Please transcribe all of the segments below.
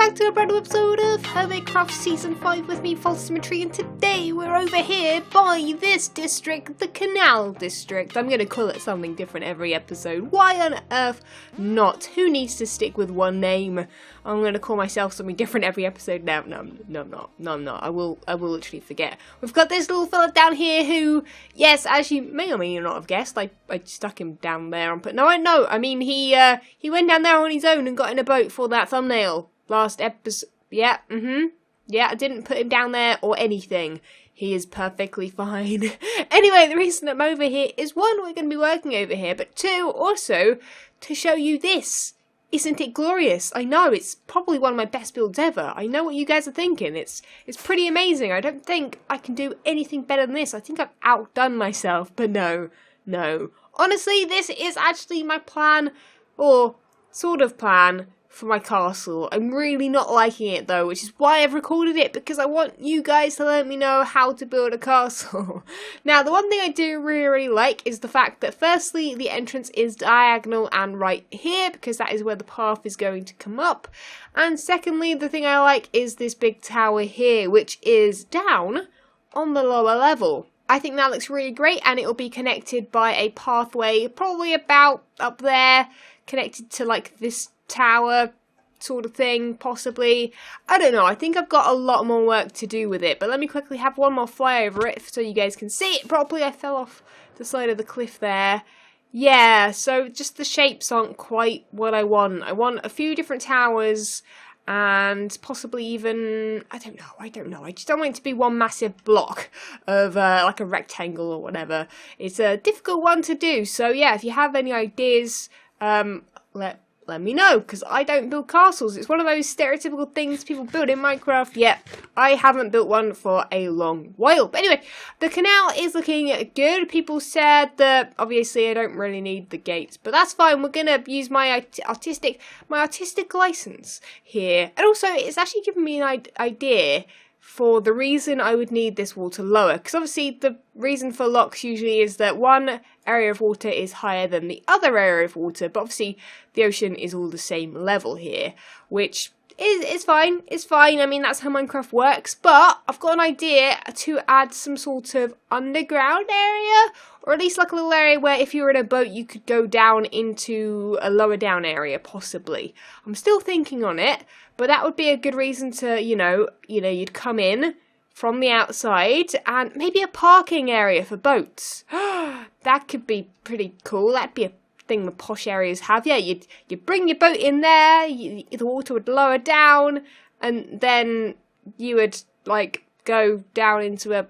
back to a brand new episode of Hermitcraft Season 5 with me, FalseSymmetry, and today we're over here by this district, the Canal District. I'm going to call it something different every episode. Why on earth not? Who needs to stick with one name? I'm going to call myself something different every episode now. No, I'm not. I will literally forget. We've got this little fella down here who, yes, as you may or may not have guessed, I stuck him down there and put, I mean, he went down there on his own and got in a boat for that thumbnail last episode. Yeah, I didn't put him down there or anything. He is perfectly fine. Anyway, the reason I'm over here is one, we're going to be working over here, but two, also to show you this. Isn't it glorious? I know, it's probably one of my best builds ever. I know what you guys are thinking. It's pretty amazing. I don't think I can do anything better than this. I think I've outdone myself, but no. Honestly, this is actually my plan, or sort of plan, for my castle. I'm really not liking it though, which is why I've recorded it, because I want you guys to let me know how to build a castle. Now, the one thing I do really like is the fact that firstly, the entrance is diagonal and right here, because that is where the path is going to come up. And secondly, the thing I like is this big tower here, which is down on the lower level. I think that looks really great, and it will be connected by a pathway probably about up there, connected to like this tower sort of thing, possibly. I don't know, I think I've got a lot more work to do with it, but let me quickly have one more fly over it so you guys can see it properly. I fell off the side of the cliff there. Yeah, so just the shapes aren't quite what I want. I want a few different towers and possibly even, I don't know, I just don't want it to be one massive block of like a rectangle or whatever. It's a difficult one to do, so yeah, if you have any ideas, let me know, because I don't build castles. It's one of those stereotypical things people build in Minecraft, yet I haven't built one for a long while. But anyway, the canal is looking good. People said that obviously I don't really need the gates, but that's fine. We're gonna use my artistic license here, and also it's actually given me an idea for the reason I would need this water lower, because obviously the reason for locks usually is that one area of water is higher than the other area of water, but obviously the ocean is all the same level here, which is fine. It's fine. I mean, that's how Minecraft works, but I've got an idea to add some sort of underground area, or at least like a little area where if you were in a boat you could go down into a lower down area, possibly. I'm still thinking on it, but that would be a good reason to, you'd come in from the outside, and maybe a parking area for boats. That could be pretty cool. That'd be a thing the posh areas have. Yeah, you'd bring your boat in there, the water would lower down, and then you would like go down into a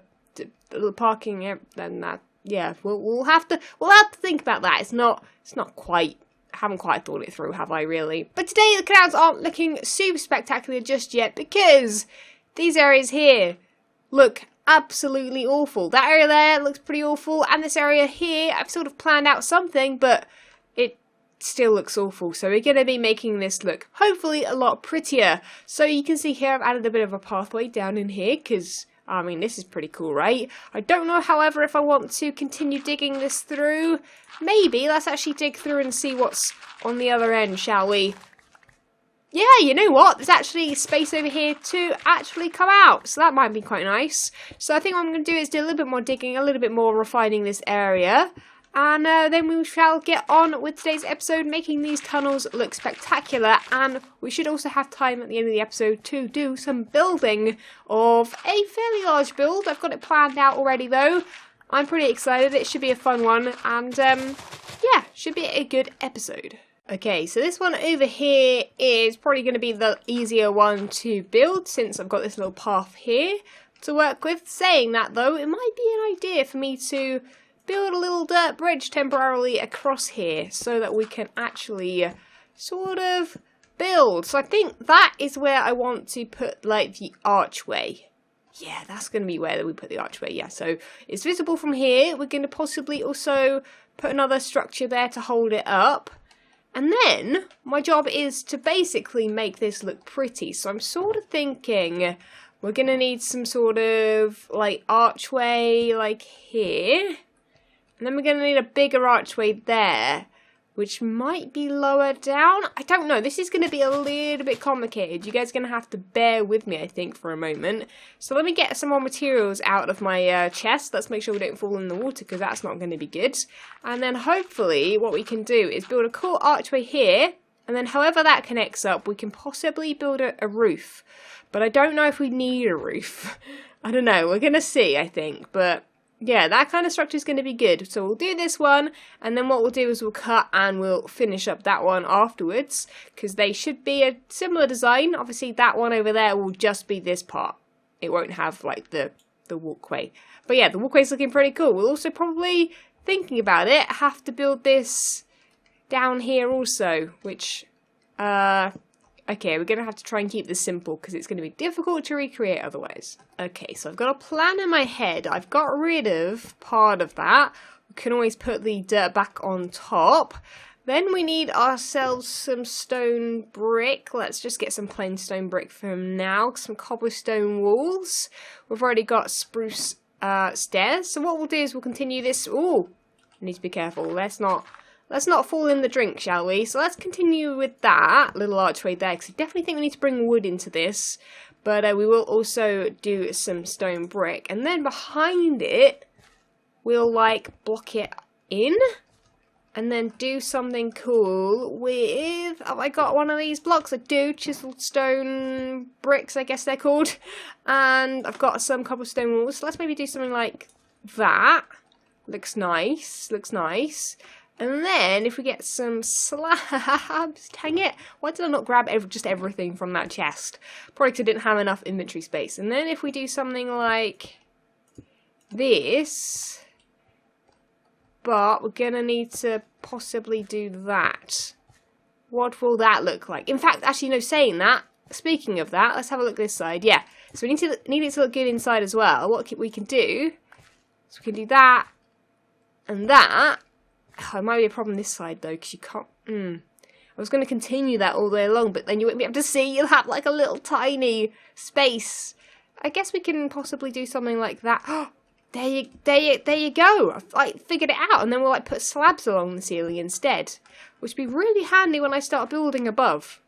little parking area. Then that, yeah, we'll have to think about that. It's not quite. Haven't quite thought it through, have I really? But today the canals aren't looking super spectacular just yet, because these areas here look absolutely awful. That area there looks pretty awful, and this area here, I've sort of planned out something, but it still looks awful. So we're going to be making this look hopefully a lot prettier. So you can see here I've added a bit of a pathway down in here, because I mean, this is pretty cool, right? I don't know, however, if I want to continue digging this through. Maybe. Let's actually dig through and see what's on the other end, shall we? Yeah, you know what? There's actually space over here to actually come out. So that might be quite nice. So I think what I'm going to do is do a little bit more digging, a little bit more refining this area. And then we shall get on with today's episode, making these tunnels look spectacular. And we should also have time at the end of the episode to do some building of a fairly large build. I've got it planned out already though. I'm pretty excited. It should be a fun one. And yeah, should be a good episode. Okay, so this one over here is probably going to be the easier one to build, since I've got this little path here to work with. Saying that though, it might be an idea for me to build a little dirt bridge temporarily across here, so that we can actually sort of build. So I think that is where I want to put like the archway. Yeah, that's going to be where we put the archway. Yeah, so it's visible from here. We're going to possibly also put another structure there to hold it up. And then my job is to basically make this look pretty. So I'm sort of thinking we're going to need some sort of like archway like here. And then we're going to need a bigger archway there. which might be lower down. I don't know. This is going to be a little bit complicated. You guys are going to have to bear with me, I think, for a moment. So let me get some more materials out of my chest. Let's make sure we don't fall in the water, because that's not going to be good. And then hopefully what we can do is build a cool archway here. And then however that connects up, we can possibly build a roof. But I don't know if we need a roof. I don't know. We're going to see, I think. But yeah, that kind of structure is going to be good. So we'll do this one, and then what we'll do is we'll cut and we'll finish up that one afterwards, because they should be a similar design. Obviously that one over there will just be this part. It won't have like the walkway. But yeah, the walkway's looking pretty cool. We'll also probably, thinking about it, have to build this down here also, which okay, we're going to have to try and keep this simple because it's going to be difficult to recreate otherwise. Okay, so I've got a plan in my head. I've got rid of part of that. We can always put the dirt back on top. Then we need ourselves some stone brick. Let's just get some plain stone brick from now. Some cobblestone walls. We've already got spruce stairs. So what we'll do is we'll continue this. Ooh, I need to be careful. Let's not fall in the drink, shall we? So let's continue with that little archway there, because I definitely think we need to bring wood into this. But we will also do some stone brick. And then behind it, we'll like block it in. And then do something cool with... Have I got one of these blocks? I do. Chiseled stone bricks, I guess they're called. And I've got some cobblestone walls. So let's maybe do something like that. Looks nice. Looks nice. And then, if we get some slabs, dang it, why did I not grab just everything from that chest? Probably because I didn't have enough inventory space. And then if we do something like this, but we're going to need to possibly do that. What will that look like? In fact, actually, no, saying that, speaking of that, let's have a look this side. Yeah, so we need it to look good inside as well. What we can do, so we can do that and that. Oh, it might be a problem this side though, because you can't. I was going to continue that all the way along, but then you won't be able to see. You'll have like a little tiny space. I guess we can possibly do something like that. Oh, there you go. I figured it out, and then we'll like put slabs along the ceiling instead, which would be really handy when I start building above.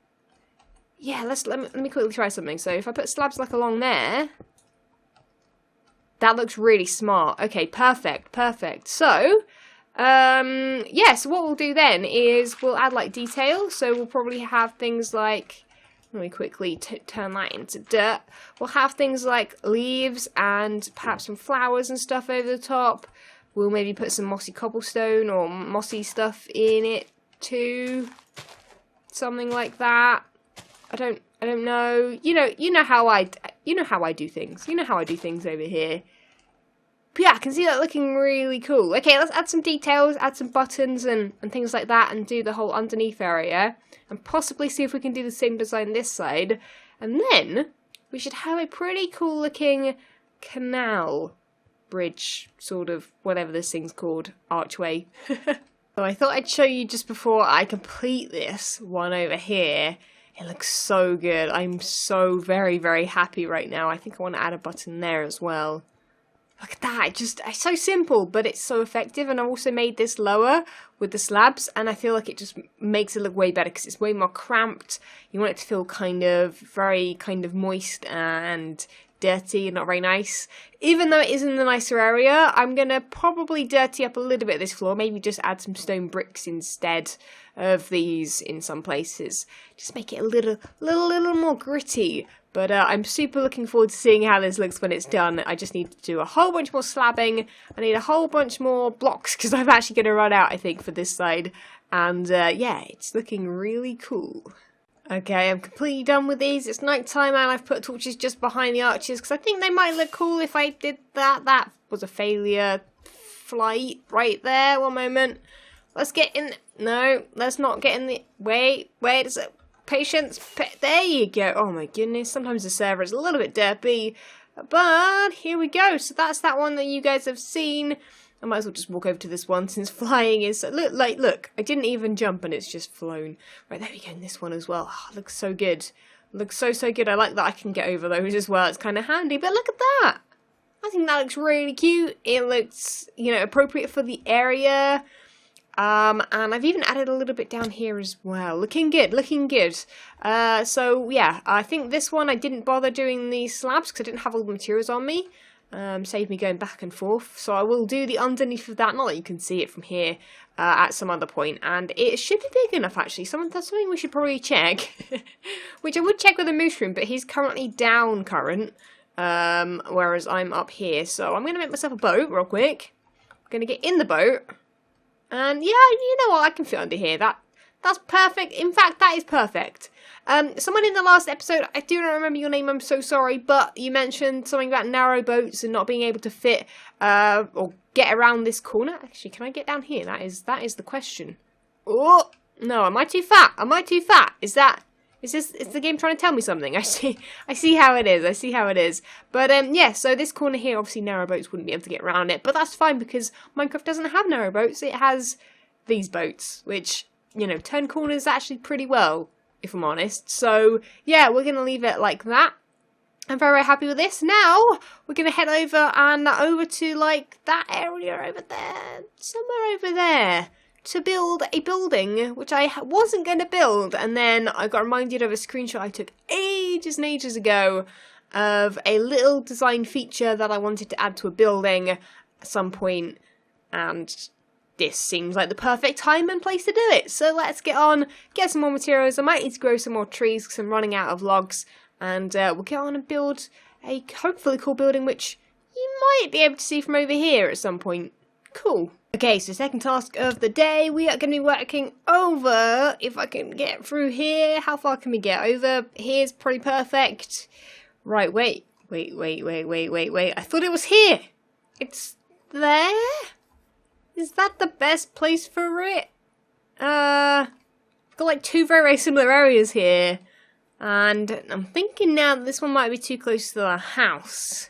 Yeah, let me quickly try something. So if I put slabs like along there, that looks really smart. Okay, perfect. So. Yeah, so what we'll do then is we'll add like detail. So we'll probably have things like, let me quickly turn that into dirt. We'll have things like leaves and perhaps some flowers and stuff over the top. We'll maybe put some mossy cobblestone or mossy stuff in it too. Something like that. I don't know. You know how I do things. You know how I do things over here. But yeah, I can see that looking really cool. Okay, let's add some details, add some buttons and things like that, and do the whole underneath area. And possibly see if we can do the same design this side. And then, we should have a pretty cool looking canal bridge, sort of, whatever this thing's called, archway. So I thought I'd show you just before I complete this one over here. It looks so good. I'm so very, very happy right now. I think I want to add a button there as well. Look at that, it's so simple, but it's so effective. And I've also made this lower with the slabs, and I feel like it just makes it look way better because it's way more cramped. You want it to feel very moist and dirty and not very nice. Even though it is in the nicer area, I'm going to probably dirty up a little bit of this floor, maybe just add some stone bricks instead of these in some places. Just make it a little more gritty. But I'm super looking forward to seeing how this looks when it's done. I just need to do a whole bunch more slabbing. I need a whole bunch more blocks because I'm actually going to run out, I think, for this side. And yeah, it's looking really cool. Okay, I'm completely done with these. It's night time and I've put torches just behind the arches because I think they might look cool if I did that. That was a failure flight right there. One moment. Let's get in. No, let's not get in the... Wait, is it... Patience, there you go. Oh my goodness, sometimes the server is a little bit derpy, but here we go. So that's that one that you guys have seen. I might as well just walk over to this one since flying is, look, I didn't even jump and it's just flown. Right, there we go, in this one as well. Oh, looks so good. Looks so good. I like that I can get over those as well. It's kind of handy, but look at that. I think that looks really cute. It looks, appropriate for the area. And I've even added a little bit down here as well. Looking good, looking good. So yeah, I think this one I didn't bother doing the slabs because I didn't have all the materials on me. Save me going back and forth. So I will do the underneath of that, not that you can see it from here, at some other point. And it should be big enough actually. That's something we should probably check. Which I would check with a mushroom, but he's currently down current. Whereas I'm up here. So I'm going to make myself a boat real quick. I'm going to get in the boat. And yeah, you know what, I can fit under here. That's perfect. In fact, that is perfect. Someone in the last episode, I do not remember your name, I'm so sorry, but you mentioned something about narrow boats and not being able to fit or get around this corner. Actually, can I get down here? That is the question. Oh no, am I too fat? Am I too fat? Is the game trying to tell me something? I see how it is. I see how it is. But yeah, so this corner here, obviously narrow boats wouldn't be able to get around it, but that's fine because Minecraft doesn't have narrow boats. It has these boats, which, you know, turn corners actually pretty well, if I'm honest. So yeah, we're gonna leave it like that. I'm very, very happy with this. Now we're gonna head over to like that area over there, somewhere over there, to build a building, which I wasn't going to build, and then I got reminded of a screenshot I took ages and ages ago of a little design feature that I wanted to add to a building at some point, and this seems like the perfect time and place to do it. So let's get on, get some more materials. I might need to grow some more trees because I'm running out of logs, and we'll get on and build a hopefully cool building, which you might be able to see from over here at some point. Cool. Okay, so second task of the day, we are going to be working over, if I can get through here, how far can we get? Over here's pretty perfect. Right, wait, I thought it was here. It's there? Is that the best place for it? Got like two very, very similar areas here. And I'm thinking now that this one might be too close to the house.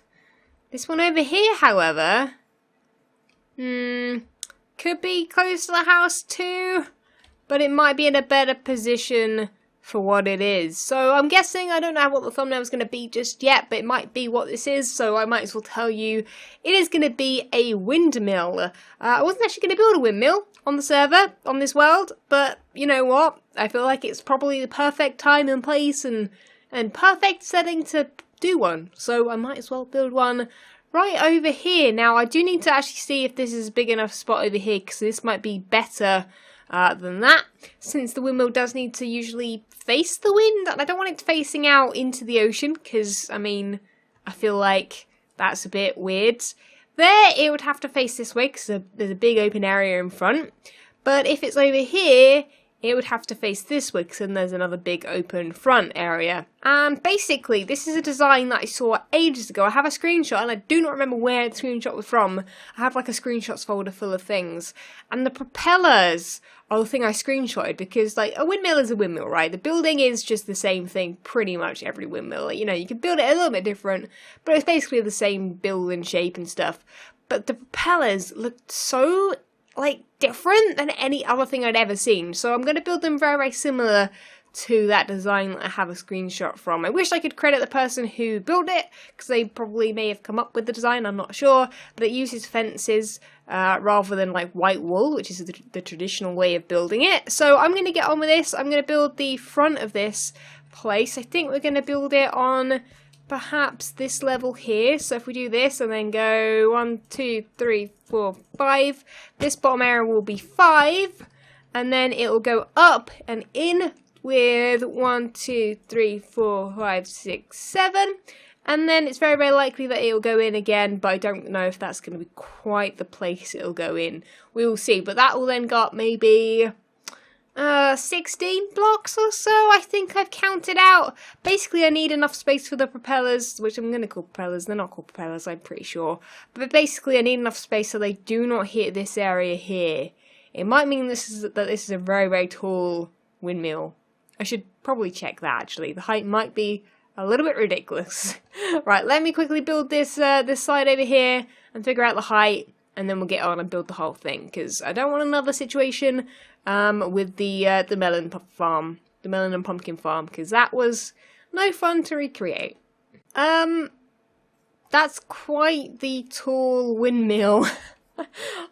This one over here, however, could be close to the house too, but it might be in a better position for what it is. So I'm guessing, I don't know what the thumbnail is going to be just yet, but it might be what this is, so I might as well tell you. It is going to be a windmill. I wasn't actually going to build a windmill on the server, on this world, but you know what? I feel like it's probably the perfect time and place and perfect setting to do one, so I might as well build one right over here. Now, I do need to actually see if this is a big enough spot over here, because this might be better than that, since the windmill does need to usually face the wind, and I don't want it facing out into the ocean, because, I mean, I feel like that's a bit weird. There, it would have to face this way, because there's a big open area in front, but if it's over here, it would have to face this way, because then there's another big open front area. And basically, this is a design that I saw ages ago. I have a screenshot, and I do not remember where the screenshot was from. I have like a screenshots folder full of things. And the propellers are the thing I screenshotted, because like a windmill is a windmill, right? The building is just the same thing, pretty much every windmill. Like, you know, you can build it a little bit different, but it's basically the same build and shape and stuff. But the propellers looked so like different than any other thing I'd ever seen, so I'm going to build them very, very similar to that design that I have a screenshot from. I wish I could credit the person who built it, because they probably may have come up with the design, I'm not sure, but it uses fences rather than like white wool, which is the traditional way of building it. So I'm going to get on with this. I'm going to build the front of this place. I think we're going to build it on perhaps this level here. So if we do this and then go 1, 2, 3, 4, 5, this bottom area will be 5, and then it will go up and in with 1, 2, 3, 4, 5, 6, 7, and then it's very, very likely that it will go in again, but I don't know if that's going to be quite the place it'll go in. We will see, but that will then go up maybe 16 blocks or so, I think I've counted out. Basically, I need enough space for the propellers, which I'm going to call propellers. They're not called propellers, I'm pretty sure. But basically, I need enough space so they do not hit this area here. It might mean this is a very, very tall windmill. I should probably check that, actually. The height might be a little bit ridiculous. Right, let me quickly build this this side over here and figure out the height, and then we'll get on and build the whole thing, because I don't want another situation with the melon farm, the melon and pumpkin farm, because that was no fun to recreate. That's quite the tall windmill.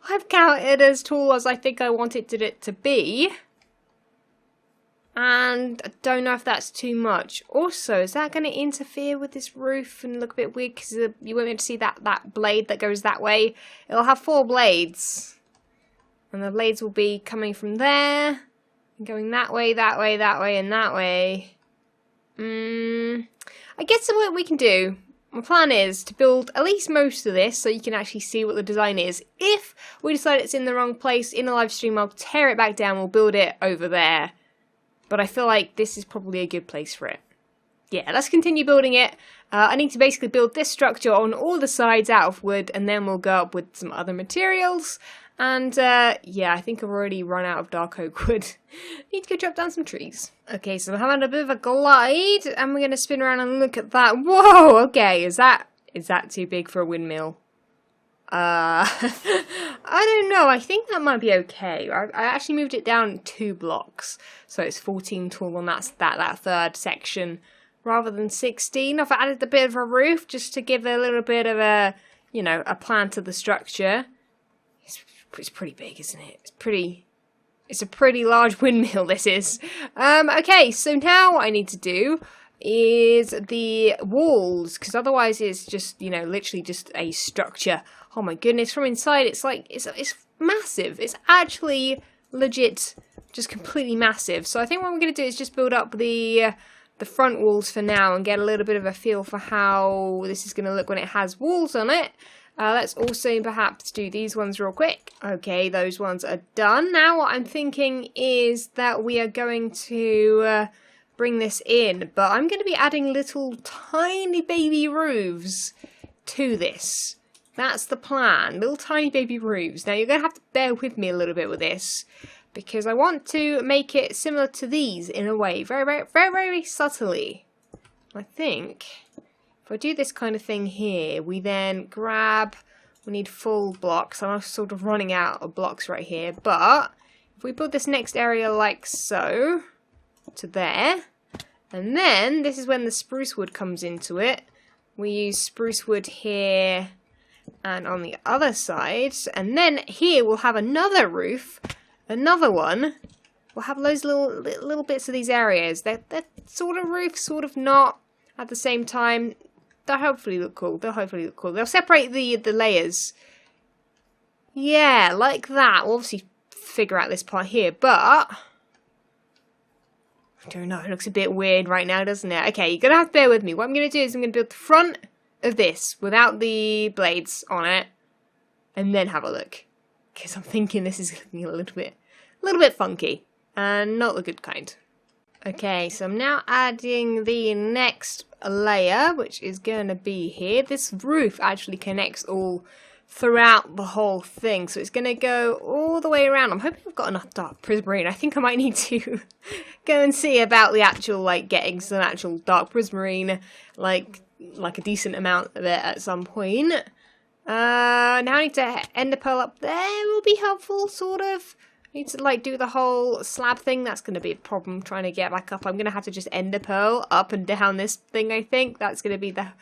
I've counted as tall as I think I wanted it to be. And I don't know if that's too much. Also, is that going to interfere with this roof and look a bit weird? Because you won't be able to see that blade that goes that way. It'll have 4 blades. And the blades will be coming from there. And going that way, that way, that way, and that way. I guess what we can do, my plan is to build at least most of this so you can actually see what the design is. If we decide it's in the wrong place in the live stream, I'll tear it back down, we'll build it over there. But I feel like this is probably a good place for it. Yeah, let's continue building it. I need to basically build this structure on all the sides out of wood, and then we'll go up with some other materials. And yeah, I think I've already run out of dark oak wood. Need to go chop down some trees. Okay, so we're having a bit of a glide, and we're going to spin around and look at that. Whoa, okay, is that too big for a windmill? I don't know, I think that might be okay. I actually moved it down 2 blocks, so it's 14 tall on that third section, rather than 16. I've added a bit of a roof, just to give a little bit of a, you know, a plan to the structure. It's pretty big, isn't it? It's a pretty large windmill, this is. Okay, so now what I need to do is the walls, because otherwise it's just, you know, literally just a structure. Oh my goodness, from inside it's like, it's massive. It's actually legit, just completely massive. So I think what we're going to do is just build up the front walls for now and get a little bit of a feel for how this is going to look when it has walls on it. Let's also perhaps do these ones real quick. Okay, those ones are done. Now what I'm thinking is that we are going to bring this in, but I'm going to be adding little tiny baby roofs to this. That's the plan, little tiny baby roofs. Now you're going to have to bear with me a little bit with this, because I want to make it similar to these in a way, very, very, very, very subtly. I think if I do this kind of thing here, we then grab, we need full blocks. I'm sort of running out of blocks right here, but if we put this next area like so, to there, and then this is when the spruce wood comes into it. We use spruce wood here and on the other side, and then here we'll have another roof, another one. We'll have those little bits of these areas. They're sort of roof, sort of not at the same time. They'll hopefully look cool. They'll separate the layers. Yeah, like that. We'll obviously figure out this part here, but I don't know, it looks a bit weird right now, doesn't it? Okay, you're going to have to bear with me. What I'm going to do is I'm going to build the front of this without the blades on it, and then have a look. Because I'm thinking this is looking a little bit funky, and not the good kind. Okay, so I'm now adding the next layer, which is going to be here. This roof actually connects all throughout the whole thing, so it's going to go all the way around. I'm hoping I've got enough dark prismarine. I think I might need to go and see about the actual, like, getting some actual dark prismarine, like a decent amount of it at some point. Now I need to ender pearl up there will be helpful, sort of. I need to, like, do the whole slab thing. That's going to be a problem trying to get back up. I'm going to have to just ender pearl up and down this thing, I think. That's going to be the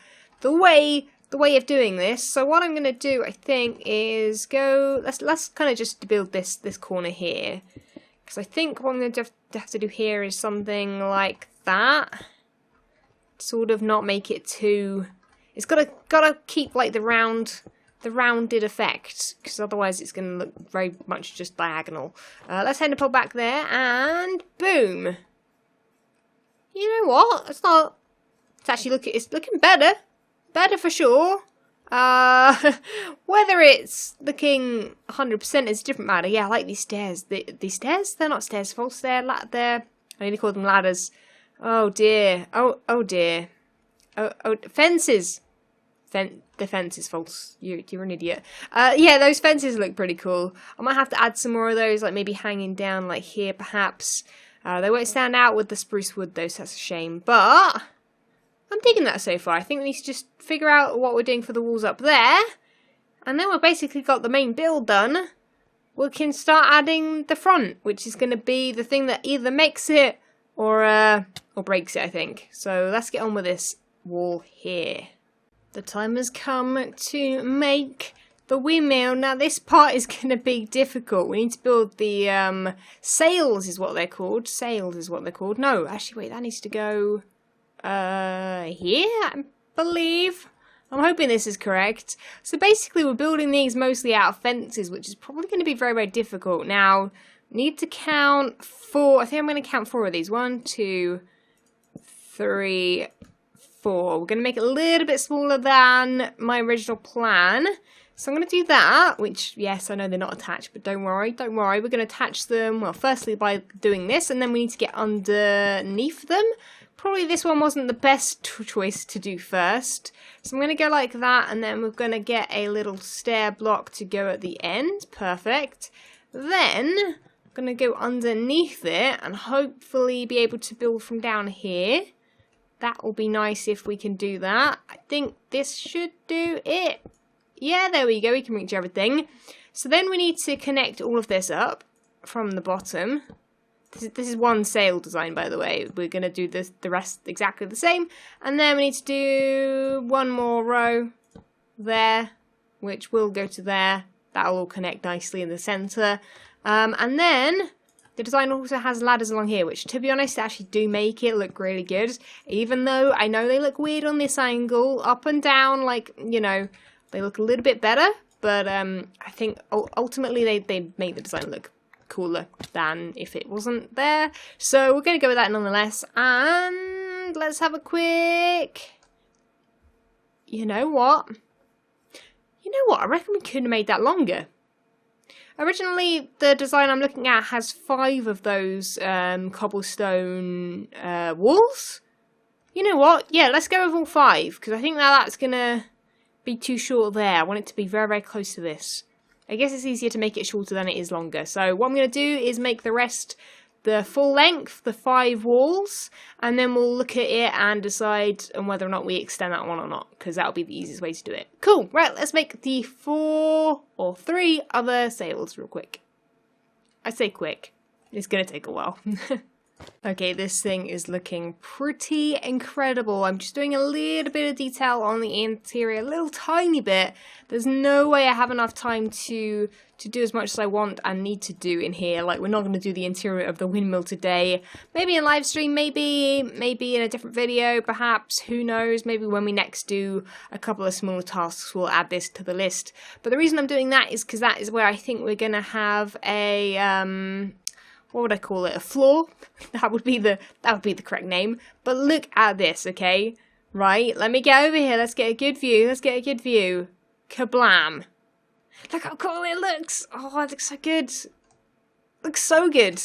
way of doing this. So what I'm going to do, I think, is go, let's kind of just build this corner here, because I think what I'm going to have to do here is something like that, sort of not make it too, it's gotta keep, like, the rounded effect, because otherwise it's going to look very much just diagonal. Let's ender pearl back there, and boom. You know what, it's actually looking better for sure. Whether it's looking 100% is a different matter. Yeah, I like these stairs. These stairs? They're not stairs, false. They're I need to call them ladders. Oh dear. Oh dear. Oh, fences. The fence is false. You're an idiot. Yeah, those fences look pretty cool. I might have to add some more of those, like maybe hanging down, like here perhaps. They won't stand out with the spruce wood though, so that's a shame. But I'm digging that so far. I think we need to just figure out what we're doing for the walls up there, and then we've basically got the main build done. We can start adding the front, which is going to be the thing that either makes it or breaks it, I think. So let's get on with this wall here. The time has come to make the windmill. Now this part is going to be difficult. We need to build the sails is what they're called. Sails is what they're called. No, actually wait, that needs to go here, I believe. I'm hoping this is correct. So basically we're building these mostly out of fences, which is probably going to be very, very difficult. Now, need to count 4. I think I'm going to count 4 of these. 1, 2, 3, 4. We're going to make it a little bit smaller than my original plan. So I'm going to do that, which, yes, I know they're not attached, but don't worry, don't worry. We're going to attach them, well, firstly by doing this, and then we need to get underneath them. Probably this one wasn't the best choice to do first. So I'm going to go like that, and then we're going to get a little stair block to go at the end. Perfect. Then I'm going to go underneath it and hopefully be able to build from down here. That will be nice if we can do that. I think this should do it. Yeah, there we go. We can reach everything. So then we need to connect all of this up from the bottom. This is one sail design, by the way. We're going to do the rest exactly the same. And then we need to do one more row there, which will go to there. That'll all connect nicely in the center. And then the design also has ladders along here, which, to be honest, actually do make it look really good. Even though I know they look weird on this angle, up and down, like, you know, they look a little bit better. But I think ultimately they make the design look cooler than if it wasn't there. So we're going to go with that nonetheless. And let's have a quick... You know what? I reckon we could have made that longer. Originally, the design I'm looking at has 5 of those cobblestone walls. You know what? Yeah, let's go with all 5, because I think that's going to be too short there. I want it to be very, very close to this. I guess it's easier to make it shorter than it is longer. So what I'm going to do is make the rest the full length, the 5 walls, and then we'll look at it and decide on whether or not we extend that one or not, because that'll be the easiest way to do it. Cool, right, let's make the 4 or 3 other sails real quick. I say quick, it's going to take a while. Okay, this thing is looking pretty incredible. I'm just doing a little bit of detail on the interior, a little tiny bit. There's no way I have enough time to do as much as I want and need to do in here. Like, we're not going to do the interior of the windmill today. Maybe in live stream, maybe in a different video, perhaps. Who knows? Maybe when we next do a couple of smaller tasks, we'll add this to the list. But the reason I'm doing that is because that is where I think we're going to have a... what would I call it? A floor? That would be the correct name. But look at this, okay? Right, let me get over here. Let's get a good view. Kablam. Look how cool it looks. Oh, it looks so good. Looks so good.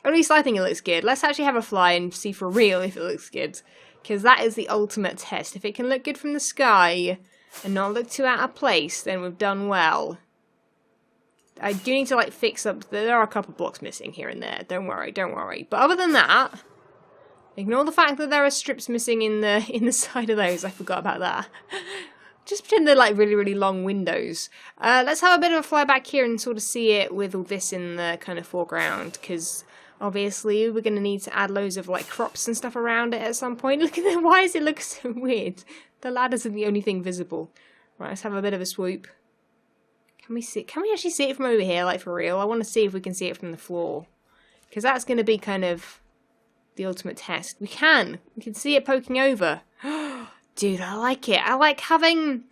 At least I think it looks good. Let's actually have a fly and see for real if it looks good. Because that is the ultimate test. If it can look good from the sky and not look too out of place, then we've done well. I do need to, like, fix up... There are a couple blocks missing here and there. Don't worry, don't worry. But other than that, ignore the fact that there are strips missing in the side of those. I forgot about that. Just pretend they're, like, really, really long windows. Let's have a bit of a fly back here and sort of see it with all this in the kind of foreground. Because, obviously, we're going to need to add loads of, like, crops and stuff around it at some point. Look at that. Why does it look so weird? The ladders are the only thing visible. Right, let's have a bit of a swoop. Can we actually see it from over here, like, for real? I want to see if we can see it from the floor. Because that's going to be kind of the ultimate test. We can see it poking over. Dude, I like it. I like having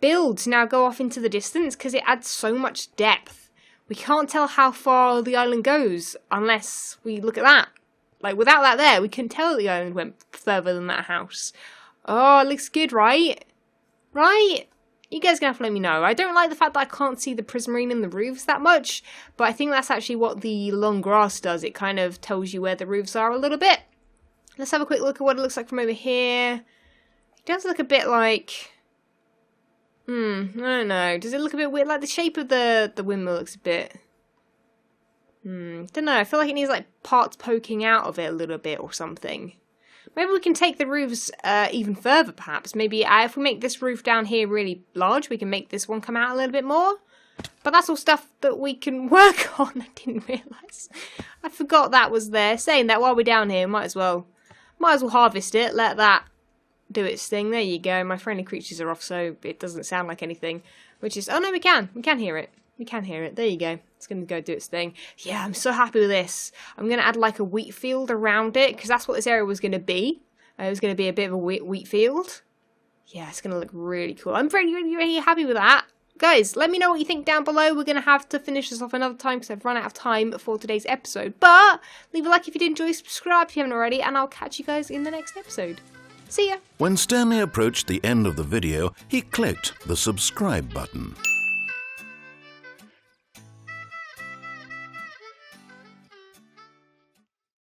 builds now go off into the distance because it adds so much depth. We can't tell how far the island goes unless we look at that. Like, without that there, we couldn't tell that the island went further than that house. Oh, it looks good, right? Right? You guys are going to have to let me know. I don't like the fact that I can't see the prismarine in the roofs that much, but I think that's actually what the long grass does. It kind of tells you where the roofs are a little bit. Let's have a quick look at what it looks like from over here. It does look a bit like... I don't know. Does it look a bit weird? Like, the shape of the windmill looks a bit... don't know. I feel like it needs, like, parts poking out of it a little bit or something. Maybe we can take the roofs even further, perhaps. Maybe if we make this roof down here really large, we can make this one come out a little bit more. But that's all stuff that we can work on. I didn't realise. I forgot that was there. Saying that while we're down here, might as well harvest it. Let that do its thing. There you go. My friendly creatures are off, so it doesn't sound like anything. Which is... Oh, no, we can. We can hear it. We can hear it. There you go. It's going to go do its thing. Yeah, I'm so happy with this. I'm going to add like a wheat field around it, because that's what this area was going to be. It was going to be a bit of a wheat field. Yeah, it's going to look really cool. I'm really happy with that. Guys, let me know what you think down below. We're going to have to finish this off another time because I've run out of time for today's episode. But leave a like if you did enjoy, subscribe if you haven't already, and I'll catch you guys in the next episode. See ya! When Stanley approached the end of the video, he clicked the subscribe button.